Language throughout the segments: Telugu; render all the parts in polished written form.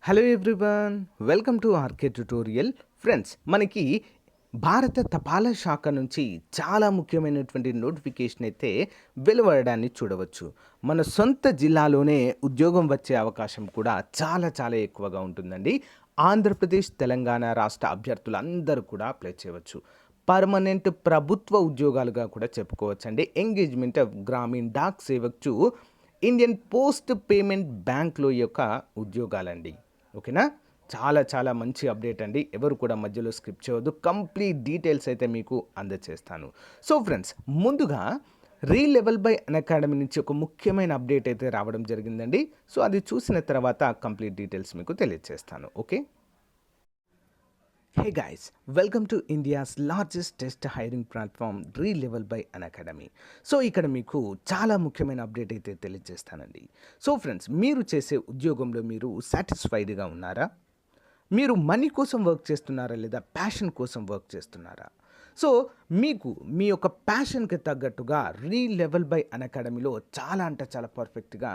Hello everyone, welcome to RK tutorial. Friends, మనకి భారత తపాలా శాఖ నుంచి చాలా ముఖ్యమైనటువంటి నోటిఫికేషన్ అయితే వెలువడడాన్ని చూడవచ్చు. మన సొంత జిల్లాలోనే ఉద్యోగం వచ్చే అవకాశం కూడా చాలా చాలా ఎక్కువగా ఉంటుందండి. ఆంధ్రప్రదేశ్, తెలంగాణ రాష్ట్ర అభ్యర్థులందరూ కూడా అప్లై చేయవచ్చు. పర్మనెంట్ ప్రభుత్వ ఉద్యోగాలుగా కూడా చెప్పుకోవచ్చండి. Engagement of Gramin Dak Sevak to Indian post payment బ్యాంక్లో యొక్క ఉద్యోగాలండి. ఓకేనా? చాలా చాలా మంచి అప్డేట్ అండి. ఎవరు కూడా మధ్యలో స్కిప్ చేయవద్దు. కంప్లీట్ డీటెయిల్స్ అయితే మీకు అందజేస్తాను. సో ఫ్రెండ్స్, ముందుగా రీలెవెల్ బై అకాడమీ నుంచి ఒక ముఖ్యమైన అప్డేట్ అయితే రావడం జరిగిందండి. సో అది చూసిన తర్వాత కంప్లీట్ డీటెయిల్స్ మీకు తెలియజేస్తాను. Okay. Hey guys, welcome to India's largest test hiring platform రీలెవెల్ by academy. So ఇక్కడ మీకు చాలా ముఖ్యమైన అప్డేట్ అయితే తెలియజేస్తానండి. సో ఫ్రెండ్స్, మీరు చేసే ఉద్యోగంలో మీరు సాటిస్ఫైడ్గా ఉన్నారా? మీరు మనీ కోసం వర్క్ చేస్తున్నారా లేదా ప్యాషన్ కోసం వర్క్ చేస్తున్నారా? సో మీకు మీ యొక్క ప్యాషన్కి తగ్గట్టుగా రీలెవెల్ బై అకాడమీలో చాలా అంటే చాలా పర్ఫెక్ట్గా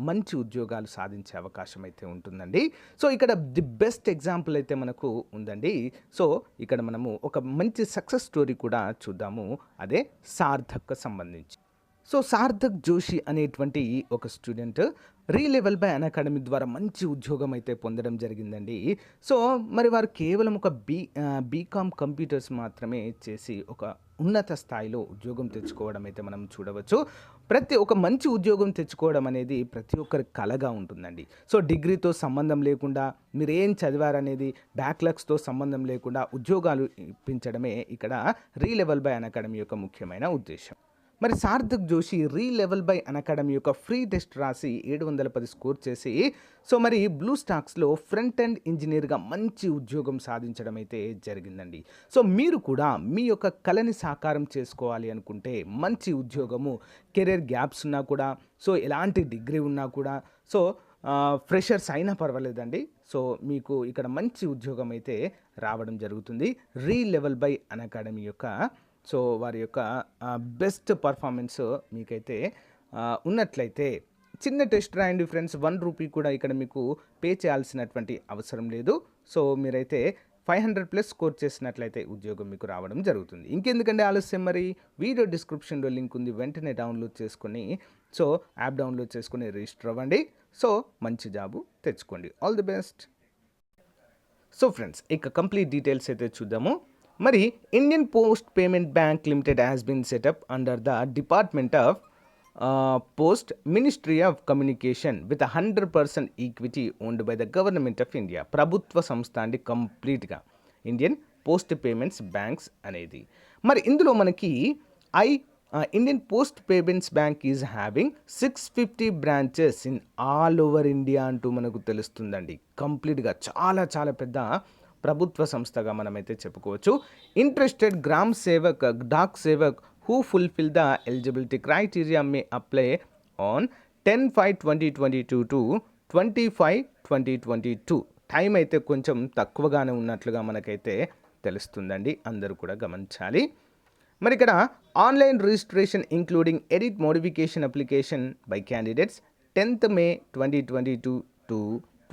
మంచి ఉద్యోగాలు సాధించే అవకాశం అయితే ఉంటుందండి. సో ఇక్కడ ది బెస్ట్ ఎగ్జాంపుల్ అయితే మనకు ఉందండి. సో ఇక్కడ మనము ఒక మంచి సక్సెస్ స్టోరీ కూడా చూద్దాము. అదే సార్థక్ సంబంధించి. సో సార్థక్ జోషి అనేటువంటి ఒక స్టూడెంట్ రీలెవెల్ బై అకాడమీ ద్వారా మంచి ఉద్యోగం అయితే పొందడం జరిగిందండి. సో మరి వారు కేవలం ఒక బీకామ్ కంప్యూటర్స్ మాత్రమే చేసి ఒక ఉన్నత స్థాయిలో ఉద్యోగం తెచ్చుకోవడం అయితే మనం చూడవచ్చు. ఒక మంచి ఉద్యోగం తెచ్చుకోవడం అనేది ప్రతి ఒక్కరి కలగా ఉంటుందండి. సో డిగ్రీతో సంబంధం లేకుండా మీరు ఏం చదివారనేది, బ్యాక్లాగ్స్తో సంబంధం లేకుండా ఉద్యోగాలు ఇప్పించడమే ఇక్కడ రీలెవెల్ బై అకాడమీ యొక్క ముఖ్యమైన ఉద్దేశం. మరి సార్థక్ జోషి రీలెవెల్ బై అకాడమీ యొక్క ఫ్రీ టెస్ట్ రాసి 710 స్కోర్ చేసి సో మరి బ్లూ స్టాక్స్లో ఫ్రంట్ ఎండ్ ఇంజనీర్గా మంచి ఉద్యోగం సాధించడం అయితే జరిగిందండి. సో మీరు కూడా మీ యొక్క కళని సాకారం చేసుకోవాలి అనుకుంటే మంచి ఉద్యోగము, కెరీర్ గ్యాప్స్ ఉన్నా కూడా, సో ఎలాంటి డిగ్రీ ఉన్నా కూడా, సో ఫ్రెషర్స్ అయినా పర్వాలేదండి. సో మీకు ఇక్కడ మంచి ఉద్యోగం అయితే రావడం జరుగుతుంది. రీలెవెల్ బై అకాడమీ యొక్క సో వారి యొక్క బెస్ట్ పర్ఫార్మెన్స్ మీకైతే ఉన్నట్లయితే చిన్న టెస్ట్ రాయండి ఫ్రెండ్స్. 1 రూపీ కూడా ఇక్కడ మీకు పే చేయాల్సినటువంటి అవసరం లేదు. సో మీరైతే 500+ స్కోర్ చేసినట్లయితే ఉద్యోగం మీకు రావడం జరుగుతుంది. ఇంకెందుకంటే ఆలస్యం, మరి వీడియో డిస్క్రిప్షన్లో లింక్ ఉంది, వెంటనే డౌన్లోడ్ చేసుకొని సో యాప్ డౌన్లోడ్ చేసుకొని రిజిస్టర్ అవ్వండి. సో మంచి జాబు తెచ్చుకోండి. All the best. So friends, ఇక కంప్లీట్ డీటెయిల్స్ అయితే చూద్దాము. మరి Indian post payment bank limited has been set up under the department of post ministry of communication with 100% equity owned by the government of India. ప్రభుత్వ సంస్థ అండి కంప్లీట్గా ఇండియన్ పోస్ట్ పేమెంట్స్ బ్యాంక్స్ అనేది. మరి ఇందులో మనకి Indian post payments bank is having 650 branches in all over India అంటూ మనకు తెలుస్తుందండి. కంప్లీట్గా చాలా చాలా పెద్ద ప్రభుత్వ సంస్థగా మనమైతే చెప్పుకోవచ్చు. Interested Gram Sevak, Dak Sevak who fulfil the eligibility criteria may apply on 10/5/2022 to 25/2022. Time అయితే కొంచెం తక్కువగానే ఉన్నట్లుగా మనకైతే తెలుస్తుందండి. అందరూ కూడా గమనించాలి. మరి ఇక్కడ online registration including edit modification application by candidates 10th May 2022 to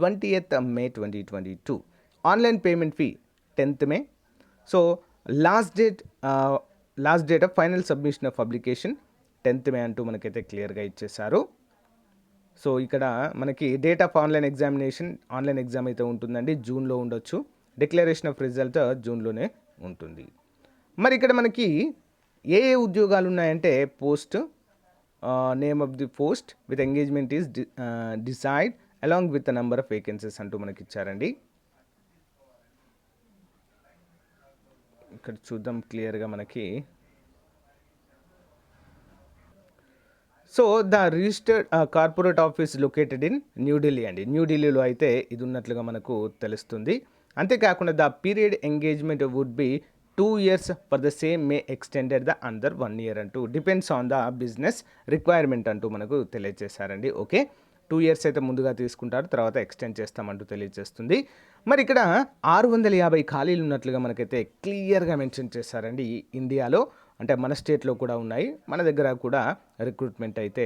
20th May 2022. Online payment fee 10th May. So last date of final submission of application 10th May అంటూ మనకైతే క్లియర్గా ఇచ్చేశారు. సో ఇక్కడ మనకి డేట్ ఆఫ్ ఆన్లైన్ ఎగ్జామ్ అయితే ఉంటుందండి, జూన్లో ఉండొచ్చు. డిక్లరేషన్ ఆఫ్ రిజల్ట్ జూన్లోనే ఉంటుంది. మరి ఇక్కడ మనకి ఏ ఉద్యోగాలు ఉన్నాయంటే post, name of the post with engagement is decide along with the number of vacancies అంటూ మనకి ఇచ్చారండి. ఇక్కడ చూద్దాం క్లియర్గా మనకి. So the registered corporate office located in New Delhi అండి. న్యూఢిల్లీలో అయితే ఇది ఉన్నట్లుగా మనకు తెలుస్తుంది. అంతేకాకుండా the period engagement would be 2 years for the same may extended the under 1 year అంటూ depends on the business requirement అంటూ మనకు తెలియజేశారండి. ఓకే, 2 years అయితే ముందుగా తీసుకుంటారు, తర్వాత ఎక్స్టెండ్ చేస్తామంటూ తెలియజేస్తుంది. మరి ఇక్కడ 650 ఖాళీలు ఉన్నట్లుగా మనకైతే క్లియర్గా మెన్షన్ చేశారండి. ఇండియాలో అంటే మన స్టేట్లో కూడా ఉన్నాయి, మన దగ్గర కూడా రిక్రూట్మెంట్ అయితే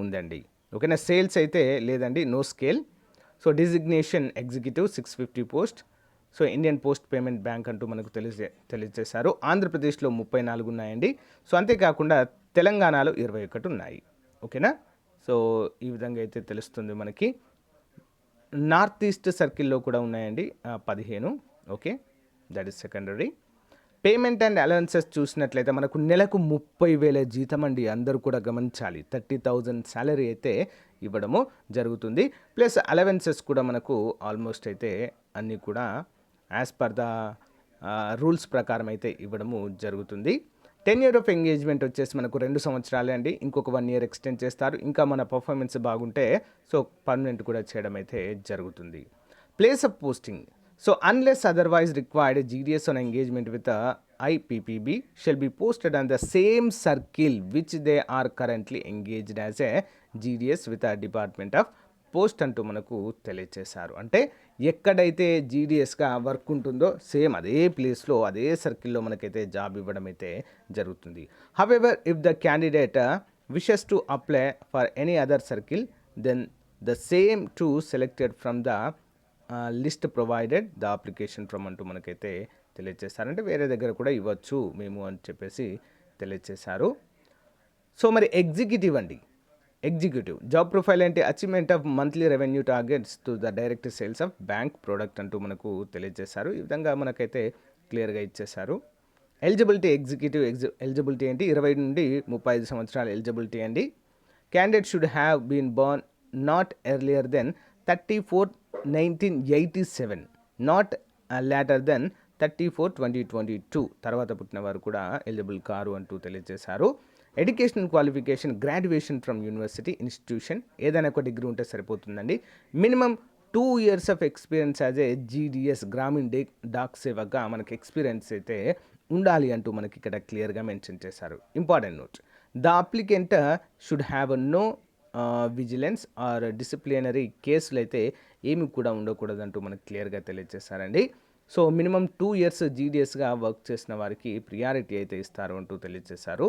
ఉందండి. ఓకేనా, సేల్స్ అయితే లేదండి, no scale. So designation executive 650 post. So Indian post payment bank అంటూ మనకు తెలియజేశారు. ఆంధ్రప్రదేశ్లో 34 ఉన్నాయండి. సో అంతేకాకుండా తెలంగాణలో 21 ఉన్నాయి. ఓకేనా. సో ఈ విధంగా అయితే తెలుస్తుంది మనకి. నార్త్ ఈస్ట్ సర్కిల్లో కూడా ఉన్నాయండి 15. Okay, that is secondary. Payment and allowances చూసినట్లయితే మనకు నెలకు 30,000 జీతం అండి. అందరూ కూడా గమనించాలి. 30,000 శాలరీ అయితే ఇవ్వడము జరుగుతుంది. ప్లస్ అలవెన్సెస్ కూడా మనకు ఆల్మోస్ట్ అయితే అన్నీ కూడా యాజ్ పర్ ద రూల్స్ ప్రకారం అయితే ఇవ్వడము జరుగుతుంది. 10 year ఆఫ్ ఎంగేజ్మెంట్ వచ్చేసి మనకు 2 సంవత్సరాలే అండి. ఇంకొక 1 year ఎక్స్టెండ్ చేస్తారు. ఇంకా మన పర్ఫార్మెన్స్ బాగుంటే సో పర్మనెంట్ కూడా చేయడం అయితే జరుగుతుంది. Place of posting. So unless otherwise required GDS on engagement with IPPB shall be posted on the same circle which they are currently engaged as a GDS with a Department of post అంటూ మనకు తెలియజేశారు. అంటే ఎక్కడైతే జీడిఎస్గా వర్క్ ఉంటుందో సేమ్ అదే ప్లేస్లో అదే సర్కిల్లో మనకైతే జాబ్ ఇవ్వడం అయితే జరుగుతుంది. However if the candidate wishes to apply for any other circle then the same to selected from the list provided the application from అంటూ మనకైతే తెలియజేశారంటే వేరే దగ్గర కూడా ఇవ్వచ్చు మేము అని చెప్పేసి తెలియజేశారు. సో మరి ఎగ్జిక్యూటివ్ అండి. ఎగ్జిక్యూటివ్ జాబ్ ప్రొఫైల్ అంటే achievement of monthly revenue targets to the direct sales of bank product అంటూ మనకు తెలియజేశారు. ఈ విధంగా మనకైతే క్లియర్గా ఇచ్చేశారు. ఎలిజిబిలిటీ ఎగ్జిక్యూటివ్ ఎలిజిబిలిటీ ఏంటి 20 నుండి 35 సంవత్సరాల ఎలిజిబిలిటీ అండి. Candidate should have been born not earlier than 34/1987 not later than 34/2022 తర్వాత పుట్టిన వారు కూడా ఎలిజిబుల్ కారు అంటూ తెలియజేశారు. Educational qualification graduation from university institution ఏదైనా ఒక డిగ్రీ ఉంటే సరిపోతుందండి. Minimum 2 years of experience as a GDS Gramin Dak సేవగా మనకి ఎక్స్పీరియన్స్ అయితే ఉండాలి అంటూ మనకి ఇక్కడ క్లియర్గా మెన్షన్ చేశారు. Important note, the applicant should have no vigilance or disciplinary కేసులు అయితే ఏమి కూడా ఉండకూడదంటూ మనకు క్లియర్గా తెలియజేశారండి. సో మినిమం 2 years GDSగా వర్క్ చేసిన వారికి ప్రియారిటీ అయితే ఇస్తారు అంటూ తెలియజేశారు.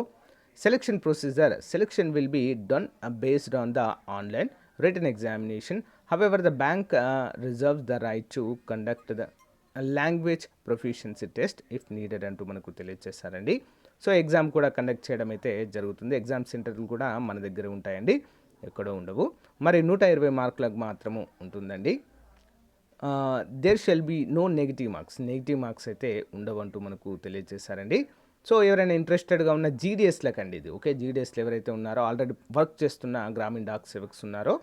Selection procedure. Selection will be done based on the online written examination. However, the bank reserves the right to conduct the language proficiency test if needed అంటూ మనకు తెలియజేశారండి. సో ఎగ్జామ్ కూడా కండక్ట్ చేయడం అయితే జరుగుతుంది. ఎగ్జామ్ సెంటర్లు కూడా మన దగ్గర ఉంటాయండి, ఎక్కడో ఉండవు. మరి 120 మార్కులకు మాత్రము ఉంటుందండి. There shall be no negative marks అయితే ఉండవంటూ మనకు తెలియజేశారండి. సో ఎవరైనా ఇంట్రెస్టెడ్గా ఉన్న జీడిఎస్లకు అండి ఇది. ఓకే, జీడిఎస్లు ఎవరైతే ఉన్నారో ఆల్రెడీ వర్క్ చేస్తున్న గ్రామీణ డాక్ సేవక్స్ ఉన్నారో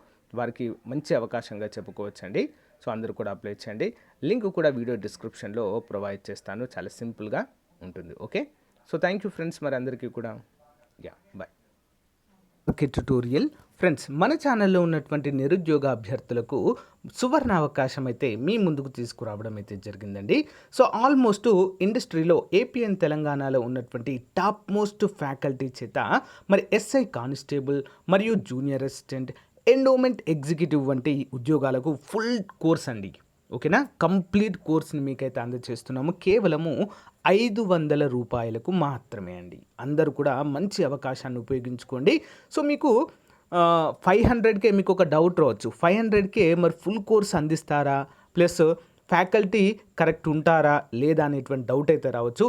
వారికి మంచి అవకాశంగా చెప్పుకోవచ్చండి. సో అందరూ కూడా అప్లై చేయండి. లింక్ కూడా వీడియో డిస్క్రిప్షన్లో ప్రొవైడ్ చేస్తాను. చాలా సింపుల్గా ఉంటుంది. Okay, so thank you friends. మరి అందరికీ కూడా బాయ్. ఓకే, ట్యుటోరియల్ ఫ్రెండ్స్, మన ఛానల్లో ఉన్నటువంటి నిరుద్యోగ అభ్యర్థులకు సువర్ణ అవకాశం అయితే మీ ముందుకు తీసుకురావడం అయితే జరిగిందండి. సో ఆల్మోస్ట్ ఇండస్ట్రీలో ఏపీ అండ్ తెలంగాణలో ఉన్నటువంటి టాప్ మోస్ట్ ఫ్యాకల్టీ చేత మరి SI కానిస్టేబుల్ మరియు జూనియర్ అసిస్టెంట్, ఎండోమెంట్ ఎగ్జిక్యూటివ్ వంటి ఉద్యోగాలకు ఫుల్ కోర్స్ అండి. ఓకేనా, కంప్లీట్ కోర్స్ని మీకైతే అందజేస్తున్నాము కేవలము 500 రూపాయలకు మాత్రమే అండి. అందరూ కూడా మంచి అవకాశాన్ని ఉపయోగించుకోండి. సో మీకు 500కే మీకు ఒక డౌట్ రావచ్చు, 500కే మరి ఫుల్ కోర్స్ అందిస్తారా, ప్లస్ ఫ్యాకల్టీ కరెక్ట్ ఉంటారా లేదా అనేటువంటి డౌట్ అయితే రావచ్చు.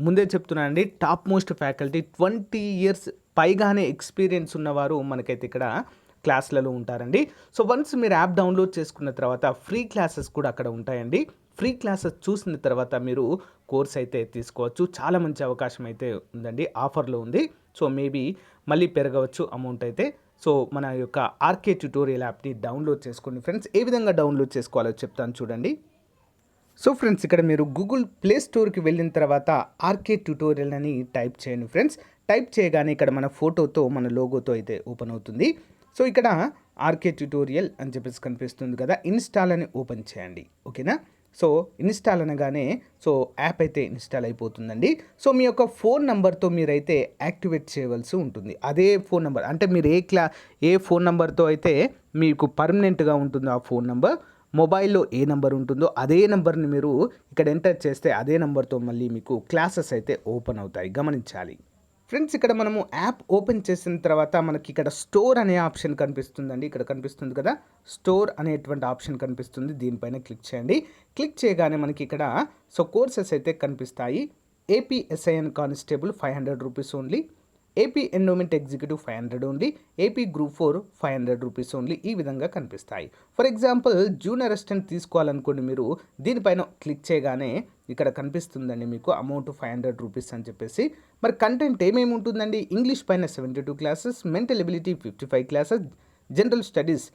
ముందే చెప్తున్నానండి, టాప్ మోస్ట్ ఫ్యాకల్టీ 20 years పైగానే ఎక్స్పీరియన్స్ ఉన్నవారు మనకైతే ఇక్కడ క్లాసులలో ఉంటారండి. సో వన్స్ మీరు యాప్ డౌన్లోడ్ చేసుకున్న తర్వాత ఫ్రీ క్లాసెస్ కూడా అక్కడ ఉంటాయండి. ఫ్రీ క్లాసెస్ చూసిన తర్వాత మీరు కోర్స్ అయితే తీసుకోవచ్చు. చాలా మంచి అవకాశం అయితే ఉందండి, ఆఫర్లో ఉంది. సో మేబీ మళ్ళీ పెరగవచ్చు అమౌంట్ అయితే. సో మన యొక్క ఆర్కే ట్యుటోరియల్ యాప్ని డౌన్లోడ్ చేసుకోండి ఫ్రెండ్స్. ఏ విధంగా డౌన్లోడ్ చేసుకోవాలో చెప్తాను చూడండి. సో ఫ్రెండ్స్, ఇక్కడ మీరు గూగుల్ ప్లే స్టోర్కి వెళ్ళిన తర్వాత ఆర్కే ట్యుటోరియల్ అని టైప్ చేయండి ఫ్రెండ్స్. టైప్ చేయగానే ఇక్కడ మన ఫోటోతో మన లోగోతో అయితే ఓపెన్ అవుతుంది. సో ఇక్కడ ఆర్కే ట్యుటోరియల్ అని చెప్పేసి కనిపిస్తుంది కదా, ఇన్స్టాల్ అని ఓపెన్ చేయండి. ఓకేనా, సో ఇన్స్టాల్ అనగానే సో యాప్ అయితే ఇన్స్టాల్ అయిపోతుందండి. సో మీ యొక్క ఫోన్ నెంబర్తో మీరైతే యాక్టివేట్ చేయవలసి ఉంటుంది. అదే ఫోన్ నెంబర్ అంటే మీరు ఏ ఫోన్ నెంబర్తో అయితే మీకు పర్మనెంట్గా ఉంటుందో ఆ ఫోన్ నెంబర్, మొబైల్లో ఏ నెంబర్ ఉంటుందో అదే నెంబర్ని మీరు ఇక్కడ ఎంటర్ చేస్తే అదే నెంబర్తో మళ్ళీ మీకు క్లాసెస్ అయితే ఓపెన్ అవుతాయి. గమనించాలి ఫ్రెండ్స్ ఇక్కడ మనము యాప్ ఓపెన్ చేసిన తర్వాత మనకి ఇక్కడ స్టోర్ అనే ఆప్షన్ కనిపిస్తుందండి. ఇక్కడ కనిపిస్తుంది కదా, స్టోర్ అనేటువంటి ఆప్షన్ కనిపిస్తుంది. దీనిపైన క్లిక్ చేయండి. క్లిక్ చేయగానే మనకి ఇక్కడ కోర్సెస్ అయితే కనిపిస్తాయి. AP SI and constable 500 rupees only, AP endowment executive 500 only, AP group 4 500 rupees only, ఈ విధంగా కనిపిస్తాయి. ఫర్ ఎగ్జాంపుల్ జూనియర్ అసిస్టెంట్ తీసుకోవాలనుకోండి, మీరు దీనిపైన క్లిక్ చేయగానే ఇక్కడ కనిపిస్తుందండి మీకు అమౌంట్ 500 రూపీస్ అని చెప్పేసి. మరి కంటెంట్ ఏమేమి ఉంటుందండి, ఇంగ్లీష్ పైన 72 classes, mental ability 55 classes, general studies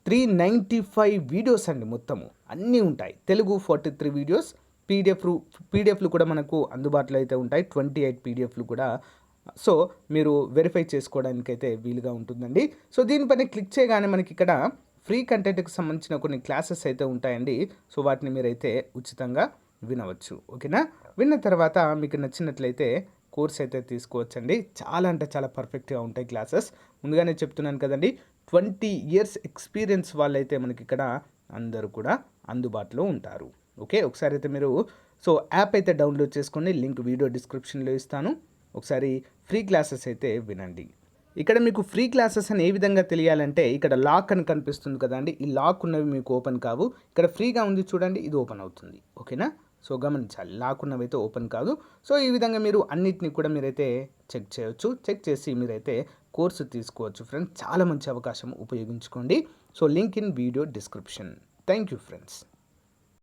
395 videos అండి, మొత్తము అన్నీ ఉంటాయి. తెలుగు 43 వీడియోస్, పీడిఎఫ్లు కూడా మనకు అందుబాటులో అయితే ఉంటాయి, 28 పీడిఎఫ్లు కూడా. సో మీరు వెరిఫై చేసుకోవడానికైతే వీలుగా ఉంటుందండి. సో దీనిపైన క్లిక్ చేయగానే మనకి ఇక్కడ ఫ్రీ కంటెంట్కి సంబంధించిన కొన్ని క్లాసెస్ అయితే ఉంటాయండి. సో వాటిని మీరైతే ఉచితంగా వినవచ్చు. ఓకేనా, విన్న తర్వాత మీకు నచ్చినట్లయితే కోర్స్ అయితే తీసుకోవచ్చండి. చాలా అంటే చాలా పర్ఫెక్ట్గా ఉంటాయి క్లాసెస్. ముందుగానే చెప్తున్నాను కదండి, 20 ఇయర్స్ ఎక్స్పీరియన్స్ వాళ్ళైతే మనకి ఇక్కడ అందరూ కూడా అందుబాటులో ఉంటారు. ఓకే, ఒకసారి అయితే మీరు యాప్ అయితే డౌన్లోడ్ చేసుకోండి. లింక్ వీడియో డిస్క్రిప్షన్లో ఇస్తాను. ఒకసారి ఫ్రీ క్లాసెస్ అయితే వినండి. ఇక్కడ మీకు ఫ్రీ క్లాసెస్ అని ఏ విధంగా తెలియాలంటే, ఇక్కడ లాక్ అని కనిపిస్తుంది కదండి, ఈ లాక్ ఉన్నవి మీకు ఓపెన్ కావు. ఇక్కడ ఫ్రీగా ఉంది చూడండి, ఇది ఓపెన్ అవుతుంది. ఓకేనా, సో గమనించాలి, లాక్ ఉన్నవి అయితే ఓపెన్ కాదు. సో ఈ విధంగా మీరు అన్నిటిని కూడా మీరైతే చెక్ చేయొచ్చు. చెక్ చేసి మీరైతే కోర్సు తీసుకోవచ్చు ఫ్రెండ్స్. చాలా మంచి అవకాశం, ఉపయోగించుకోండి. So link in video description. Thank you friends.